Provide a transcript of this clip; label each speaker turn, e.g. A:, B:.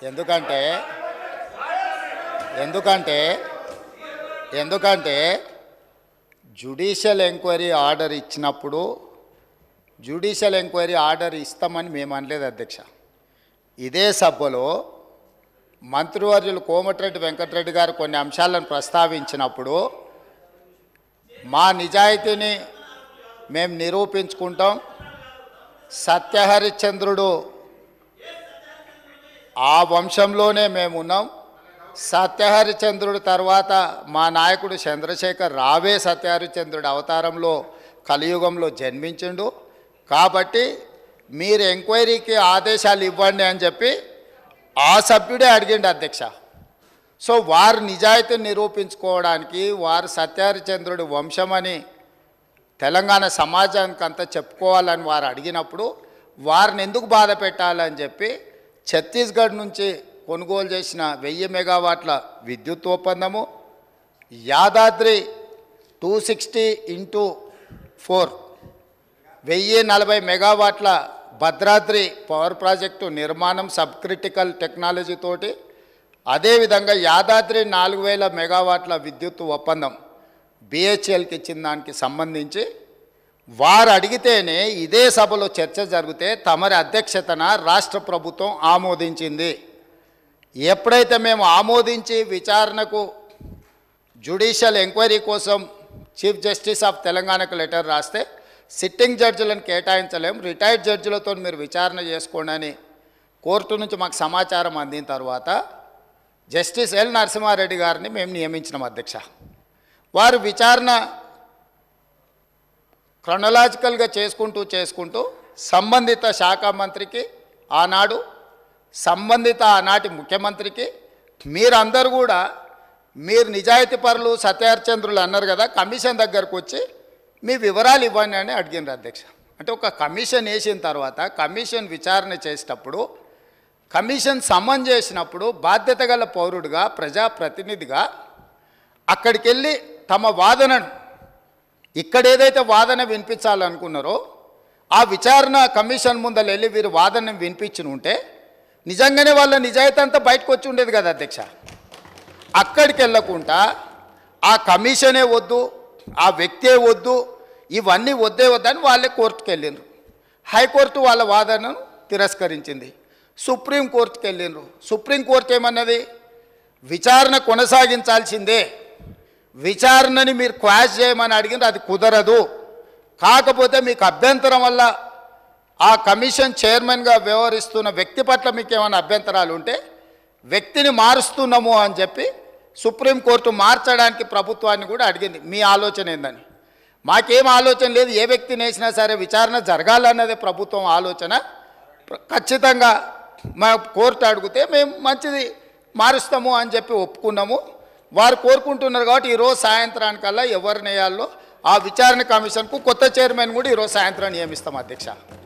A: ఎందుకంటే ఎందుకంటే ఎందుకంటే జ్యుడిషియల్ ఎంక్వైరీ ఆర్డర్ ఇచ్చినప్పుడు జ్యుడిషియల్ ఎంక్వైరీ ఆర్డర్ ఇస్తామని మేము అనలేదు అధ్యక్ష. ఇదే సభలో మంత్రివర్యులు కోమటిరెడ్డి వెంకటరెడ్డి గారు కొన్ని అంశాలను ప్రస్తావించినప్పుడు మా నిజాయితీని మేము నిరూపించుకుంటాం, సత్యహరిశ్చంద్రుడు ఆ వంశంలోనే మేము ఉన్నాం, సత్యహరిశ్చంద్రుడు తర్వాత మా నాయకుడు చంద్రశేఖర్ రావే సత్యహరిశ్చంద్రుడు అవతారంలో కలియుగంలో జన్మించిండు, కాబట్టి మీరు ఎంక్వైరీకి ఆదేశాలు ఇవ్వండి అని చెప్పి ఆ సభ్యుడే అడిగిండు అధ్యక్ష. సో వారు నిజాయితీని నిరూపించుకోవడానికి వారు సత్యహరిశ్చంద్రుడి వంశమని తెలంగాణ సమాజానికి అంతా చెప్పుకోవాలని వారు అడిగినప్పుడు వారిని ఎందుకు బాధ పెట్టాలని చెప్పి ఛత్తీస్గఢ్ నుంచి కొనుగోలు చేసిన 1000 మెగావాట్ల విద్యుత్ ఒప్పందము, యాదాద్రి 260x4 1040 మెగావాట్ల భద్రాద్రి పవర్ ప్రాజెక్టు నిర్మాణం సబ్ క్రిటికల్ టెక్నాలజీ తోటి, అదేవిధంగా యాదాద్రి 4000 మెగావాట్ల విద్యుత్ ఒప్పందం బిహెచ్ఎల్కి ఇచ్చిన దానికి సంబంధించి వారు అడిగితేనే ఇదే సభలో చర్చ జరిగితే తమరి అధ్యక్షతన రాష్ట్ర ప్రభుత్వం ఆమోదించింది. ఎప్పుడైతే మేము ఆమోదించి విచారణకు జ్యుడిషియల్ ఎంక్వైరీ కోసం చీఫ్ జస్టిస్ ఆఫ్ తెలంగాణకు లెటర్ రాస్తే సిట్టింగ్ జడ్జిలను కేటాయించలేం, రిటైర్డ్ జడ్జిలతో మీరు విచారణ చేసుకోండి అని కోర్టు నుంచి మాకు సమాచారం అందిన తర్వాత జస్టిస్ ఎల్ నరసింహారెడ్డి గారిని మేము నియమించినాం అధ్యక్ష. వారు విచారణ క్రొనలాజికల్గా చేసుకుంటూ సంబంధిత శాఖ మంత్రికి ఆనాడు సంబంధిత ఆనాటి ముఖ్యమంత్రికి మీరందరూ కూడా మీరు నిజాయితీ పరులు సత్యహరిశ్చంద్రులు అన్నారు కదా, కమిషన్ దగ్గరకు వచ్చి మీ వివరాలు ఇవ్వండి అని అడిగినారు అధ్యక్ష. అంటే ఒక కమిషన్ వేసిన తర్వాత కమిషన్ విచారణ చేసేటప్పుడు కమిషన్ సమన్ చేసినప్పుడు బాధ్యత గల పౌరుడిగా ప్రజాప్రతినిధిగా అక్కడికి వెళ్ళి తమ వాదనను ఇక్కడ ఏదైతే వాదన వినిపించాలనుకున్నారో ఆ విచారణ కమిషన్ ముందర వెళ్ళి వీరు వాదన వినిపించి ఉంటే నిజంగానే వాళ్ళ నిజాయితీ అంతా బయటకు వచ్చి ఉండేది కదా అధ్యక్ష. అక్కడికి వెళ్ళకుండా ఆ కమిషనే వద్దు, ఆ వ్యక్తే వద్దు, ఇవన్నీ వద్దని వాళ్ళే కోర్టుకు వెళ్ళిండ్రు. హైకోర్టు వాళ్ళ వాదనను తిరస్కరించింది. సుప్రీంకోర్టుకు వెళ్ళిండ్రు. సుప్రీంకోర్టు ఏమన్నది, విచారణ కొనసాగించాల్సిందే, విచారణని మీరు క్వాష్ చేయమని అడిగిన అది కుదరదు, కాకపోతే మీకు అభ్యంతరం వల్ల ఆ కమిషన్ చైర్మన్గా వ్యవహరిస్తున్న వ్యక్తి పట్ల మీకు ఏమైనా అభ్యంతరాలు ఉంటే వ్యక్తిని మారుస్తున్నాము అని చెప్పి సుప్రీంకోర్టు మార్చడానికి ప్రభుత్వాన్ని కూడా అడిగింది. మీ ఆలోచన ఏందని? మాకేం ఆలోచన లేదు, ఏ వ్యక్తిని వేసినా సరే విచారణ జరగాలన్నదే ప్రభుత్వం ఆలోచన. ఖచ్చితంగా మా కోర్టు అడిగితే మేము మంచిది మారుస్తాము అని చెప్పి ఒప్పుకున్నాము. వారు కోరుకుంటున్నారు కాబట్టి ఈరోజు సాయంత్రానికల్లా ఎవరిని వేయాలో ఆ విచారణ కమిషన్కు కొత్త చైర్మన్ కూడా ఈరోజు సాయంత్రం నియమిస్తాం అధ్యక్ష.